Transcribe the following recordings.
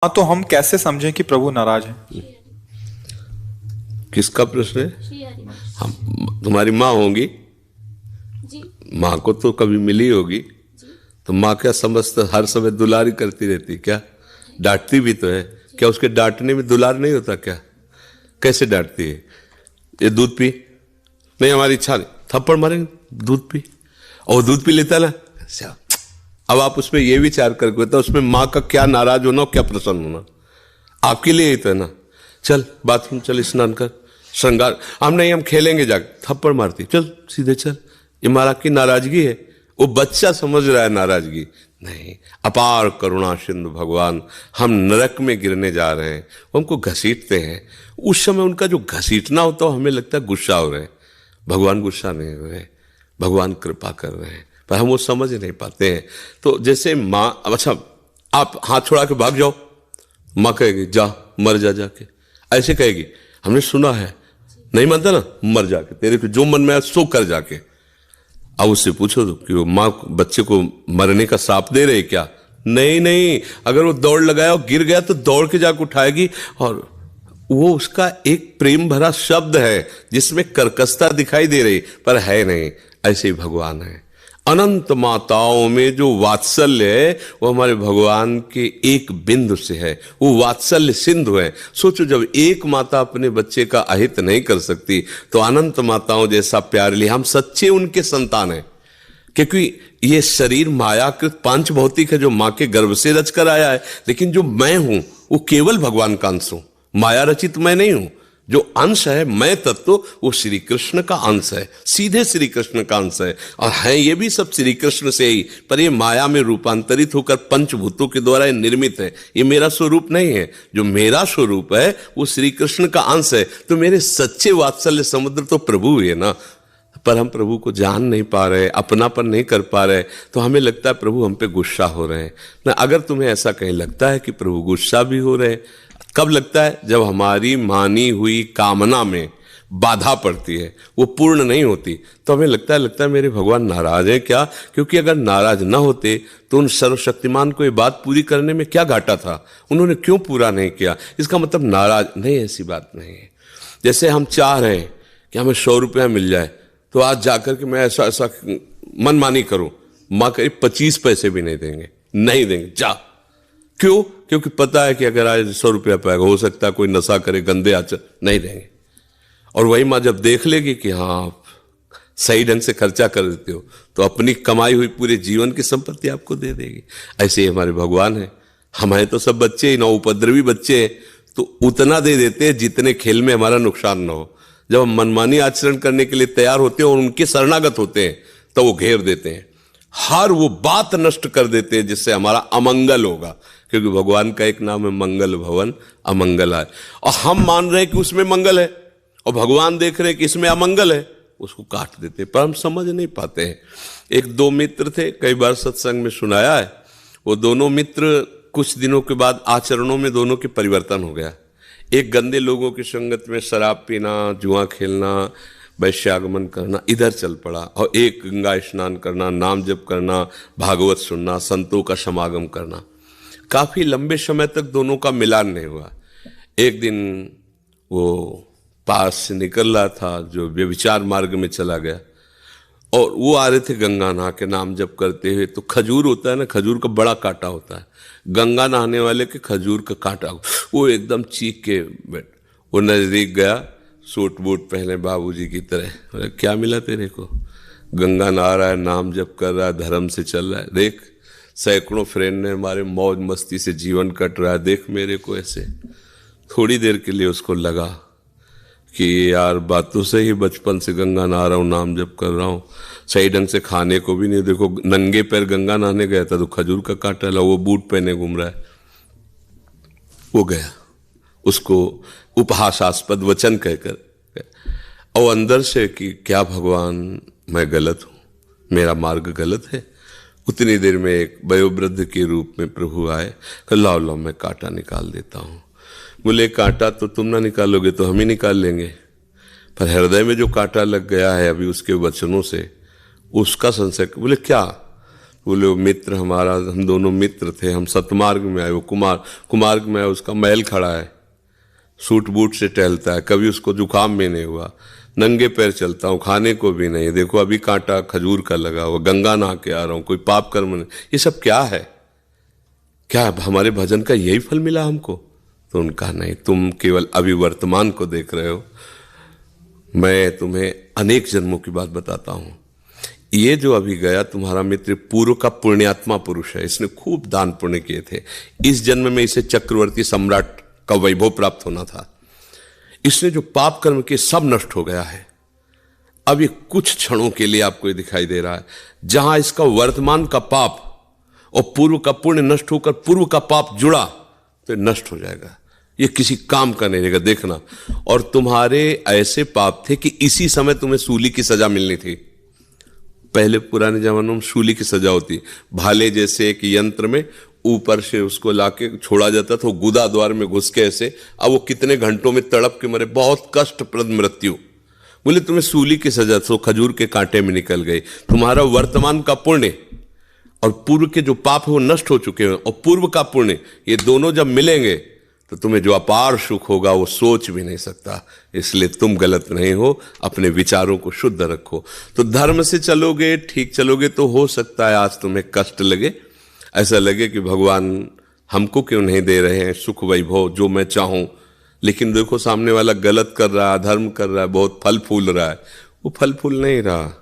हाँ, तो हम कैसे समझें कि प्रभु नाराज है? किसका प्रश्न है? श्री हरिवंश हम तुम्हारी माँ होंगी, जी। माँ को तो कभी मिली होगी, तो माँ क्या समझता हर समय दुलारी करती रहती क्या? डांटती भी तो है क्या? उसके डांटने में दुलार नहीं होता क्या? कैसे डांटती है? ये दूध पी, नहीं हमारी इच्छा नहीं, थप्पड़ मारेंगे, दूध पी, और दूध पी लेता ना। अच्छा, अब आप उसमें ये विचार करके तो उसमें माँ का क्या नाराज होना और क्या प्रसन्न होना, आपके लिए ही तो है ना। चल बाथरूम चल, स्नान कर, श्रृंगार, हम नहीं हम खेलेंगे, जाके थप्पड़ मारती, चल सीधे चल। ये मारा की नाराजगी है? वो बच्चा समझ रहा है नाराजगी नहीं। अपार करुणा सिंधु भगवान, हम नरक में गिरने जा रहे हैं, वो हमको घसीटते हैं। उस समय उनका जो घसीटना होता है हमें लगता है गुस्सा हो रहे हैं। भगवान गुस्सा नहीं हो रहे, भगवान कृपा कर रहे हैं, पर हम वो समझ नहीं पाते हैं। तो जैसे माँ, अच्छा आप हाथ छोड़ा के भाग जाओ, माँ कहेगी जा मर जा जाके, ऐसे कहेगी। हमने सुना है, नहीं मानता ना, मर जाके, तेरे को जो मन में आया सो कर जाके। अब उससे पूछो तो कि वो माँ बच्चे को मरने का श्राप दे रहे क्या? नहीं नहीं, अगर वो दौड़ लगाया और गिर गया तो दौड़ के जाके उठाएगी, और वो उसका एक प्रेम भरा शब्द है जिसमें कर्कशता दिखाई दे रही, पर है नहीं। ऐसे ही भगवान है। अनंत माताओं में जो वात्सल्य है वो हमारे भगवान के एक बिंदु से है, वो वात्सल्य सिंधु है। सोचो, जब एक माता अपने बच्चे का अहित नहीं कर सकती तो अनंत माताओं जैसा प्यार लिए हम सच्चे उनके संतान हैं। क्योंकि ये शरीर मायाकृत पांच भौतिक है जो मां के गर्भ से रच कर आया है, लेकिन जो मैं हूं वो केवल भगवान का अंश हूं, माया रचित मैं नहीं हूं। जो अंश है मैं तत्व, वो श्री कृष्ण का अंश है, सीधे श्री कृष्ण का अंश है, और है ये भी सब श्री कृष्ण से ही, पर ये माया में रूपांतरित होकर पंचभूतों के द्वारा निर्मित है। ये मेरा स्वरूप नहीं है, जो मेरा स्वरूप है वो श्री कृष्ण का अंश है। तो मेरे सच्चे वात्सल्य समुद्र तो प्रभु हुए ना, पर हम प्रभु को जान नहीं पा रहे, अपनापन नहीं कर पा रहे, तो हमें लगता है प्रभु हम पे गुस्सा हो रहे हैं ना। अगर तुम्हें ऐसा कहीं लगता है कि प्रभु गुस्सा भी हो रहे हैं, कब लगता है? जब हमारी मानी हुई कामना में बाधा पड़ती है, वो पूर्ण नहीं होती, तो हमें लगता है मेरे भगवान नाराज है क्या? क्योंकि अगर नाराज ना होते तो उन सर्वशक्तिमान को ये बात पूरी करने में क्या घाटा था? उन्होंने क्यों पूरा नहीं किया? इसका मतलब नाराज नहीं, ऐसी बात नहीं है। जैसे हम चाह रहे हैं कि हमें 100 रुपया मिल जाए, तो आज जाकर के मैं ऐसा ऐसा मनमानी करूं, माँ करीब 25 पैसे भी नहीं देंगे, नहीं देंगे, जा। क्यों? क्योंकि पता है कि अगर आज 100 रुपया पाएगा, हो सकता है कोई नशा करे, गंदे आचर, नहीं देंगे। और वही माँ जब देख लेगी कि हाँ आप सही ढंग से खर्चा कर देते हो, तो अपनी कमाई हुई पूरे जीवन की संपत्ति आपको दे देगी। ऐसे ही हमारे भगवान है। हमारे तो सब बच्चे ही ना, उपद्रवी बच्चे हैं, तो उतना दे देते हैं जितने खेल में हमारा नुकसान ना हो। जब हम मनमानी आचरण करने के लिए तैयार होते हैं और उनके शरणागत होते हैं, तो वो घेर देते हैं, हर वो बात नष्ट कर देते हैं जिससे हमारा अमंगल होगा। क्योंकि भगवान का एक नाम है मंगल भवन अमंगलाय, और हम मान रहे हैं कि उसमें मंगल है, और भगवान देख रहे हैं कि इसमें अमंगल है, उसको काट देते हैं। पर हम समझ नहीं पाते हैं। एक दो मित्र थे, कई बार सत्संग में सुनाया है, वो दोनों मित्र कुछ दिनों के बाद आचरणों में दोनों के परिवर्तन हो गया। एक गंदे लोगों की संगत में शराब पीना, जुआ खेलना, वैश्यागमन करना, इधर चल पड़ा, और एक गंगा स्नान करना, नाम जप करना, भागवत सुनना, संतों का समागम करना। काफी लंबे समय तक दोनों का मिलान नहीं हुआ। एक दिन वो पास से निकल रहा था जो व्यभिचार मार्ग में चला गया, और वो आ रहे थे गंगा नहा के नाम जप करते हुए। तो खजूर होता है ना, खजूर का बड़ा कांटा होता है, गंगा नहाने वाले के खजूर का कांटा, वो एकदम चीख के बैठ। वो नजदीक गया, सूट बूट पहने बाबूजी की तरह, बोले क्या मिला तेरे को? गंगा नहा रहा है, नाम जप कर रहा है, धर्म से चल रहा है, देख सैकड़ों फ्रेंड ने हमारे मौज मस्ती से जीवन कट रहा है, देख मेरे को ऐसे। थोड़ी देर के लिए उसको लगा कि यार बातों से ही बचपन से गंगा नहा रहा हूँ, नाम जप कर रहा हूँ, सही ढंग से खाने को भी नहीं, देखो नंगे पैर गंगा नहाने गया था तो खजूर का कांटा ला, वो बूट पहने घूम रहा है। वो गया, उसको उपहासास्पद वचन कहकर, और अंदर से कि क्या भगवान मैं गलत हूँ, मेरा मार्ग गलत है। उतनी देर में एक वयोवृद्ध के रूप में प्रभु आए, लाओ लाओ मैं कांटा निकाल देता हूँ। बोले कांटा तो तुम ना निकालोगे तो हम ही निकाल लेंगे, पर हृदय में जो कांटा लग गया है अभी उसके वचनों से, उसका संशय। बोले क्या? बोले वो मित्र हमारा, हम दोनों मित्र थे, हम सतमार्ग में आए, वो कुमार्ग में आए, उसका महल खड़ा है, सूट बूट से टहलता है, कभी उसको जुकाम भी नहीं हुआ, नंगे पैर चलता हूँ, खाने को भी नहीं, देखो अभी कांटा खजूर का लगा हुआ, गंगा नहा के आ रहा हूँ, कोई पाप कर्म नहीं, ये सब क्या है? क्या हमारे भजन का यही फल मिला हमको? तो उनका नहीं, तुम केवल अभी वर्तमान को देख रहे हो, मैं तुम्हें अनेक जन्मों की बात बताता हूं। ये जो अभी गया तुम्हारा मित्र पूर्व का पुण्यात्मा पुरुष है, इसने खूब दान पुण्य किए थे, इस जन्म में इसे चक्रवर्ती सम्राट का वैभव प्राप्त होना था, इसने जो पाप कर्म किए सब नष्ट हो गया है। अब ये कुछ क्षणों के लिए आपको ये दिखाई दे रहा है, जहां इसका वर्तमान का पाप और पूर्व का पुण्य नष्ट होकर पूर्व का पाप जुड़ा तो नष्ट हो जाएगा, ये किसी काम का नहीं रहेगा, देखना। और तुम्हारे ऐसे पाप थे कि इसी समय तुम्हें सूली की सजा मिलनी थी। पहले पुराने जमानों में सूली की सजा होती, भाले जैसे एक यंत्र में ऊपर से उसको लाके छोड़ा जाता था, गुदा द्वार में घुस के ऐसे, अब वो कितने घंटों में तड़प के मरे, बहुत कष्टप्रद मृत्यु। बोले तुम्हें सूली की सजा तो खजूर के कांटे में निकल गई। तुम्हारा वर्तमान का पुण्य और पूर्व के जो पाप है वो नष्ट हो चुके हैं, और पूर्व का पुण्य, ये दोनों जब मिलेंगे तो तुम्हें जो अपार सुख होगा वो सोच भी नहीं सकता। इसलिए तुम गलत नहीं हो, अपने विचारों को शुद्ध रखो। तो धर्म से चलोगे, ठीक चलोगे, तो हो सकता है आज तुम्हें कष्ट लगे, ऐसा लगे कि भगवान हमको क्यों नहीं दे रहे हैं सुख वैभव जो मैं चाहूं। लेकिन देखो सामने वाला गलत कर रहा है, अधर्म कर रहा है, बहुत फल फूल रहा है, वो फल फूल नहीं रहा,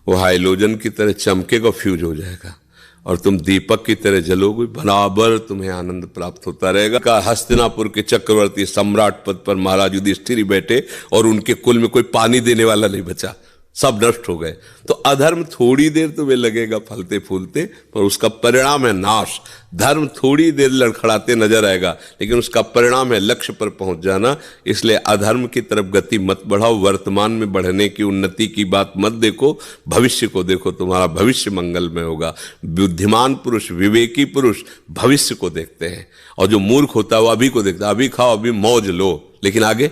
वो हाइलोजन की तरह चमकेगा, फ्यूज हो जाएगा, और तुम दीपक की तरह जलोगे, बराबर तुम्हें आनंद प्राप्त होता रहेगा। का हस्तिनापुर के चक्रवर्ती सम्राट पद पर महाराज युधिष्ठिर बैठे और उनके कुल में कोई पानी देने वाला नहीं बचा, सब नष्ट हो गए। तो अधर्म थोड़ी देर तुम्हें लगेगा फलते फूलते, पर उसका परिणाम है नाश। धर्म थोड़ी देर लड़खड़ाते नजर आएगा, लेकिन उसका परिणाम है लक्ष्य पर पहुंच जाना। इसलिए अधर्म की तरफ गति मत बढ़ाओ, वर्तमान में बढ़ने की, उन्नति की बात मत देखो, भविष्य को देखो, तुम्हारा भविष्य मंगलमय होगा। बुद्धिमान पुरुष, विवेकी पुरुष भविष्य को देखते हैं, और जो मूर्ख होता है वो अभी को देखता है, अभी खाओ, अभी मौज लो, लेकिन आगे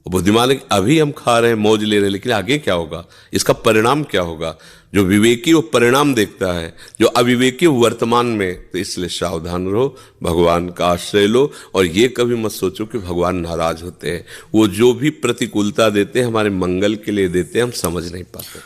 बुद्धिमान अभी हम खा रहे हैं, मौज ले रहे हैं, लेकिन आगे क्या होगा, इसका परिणाम क्या होगा। जो विवेकी वो परिणाम देखता है, जो अविवेकी वर्तमान में। तो इसलिए सावधान रहो, भगवान का आश्रय लो, और ये कभी मत सोचो कि भगवान नाराज होते हैं। वो जो भी प्रतिकूलता देते हैं हमारे मंगल के लिए देते हैं, हम समझ नहीं पाते।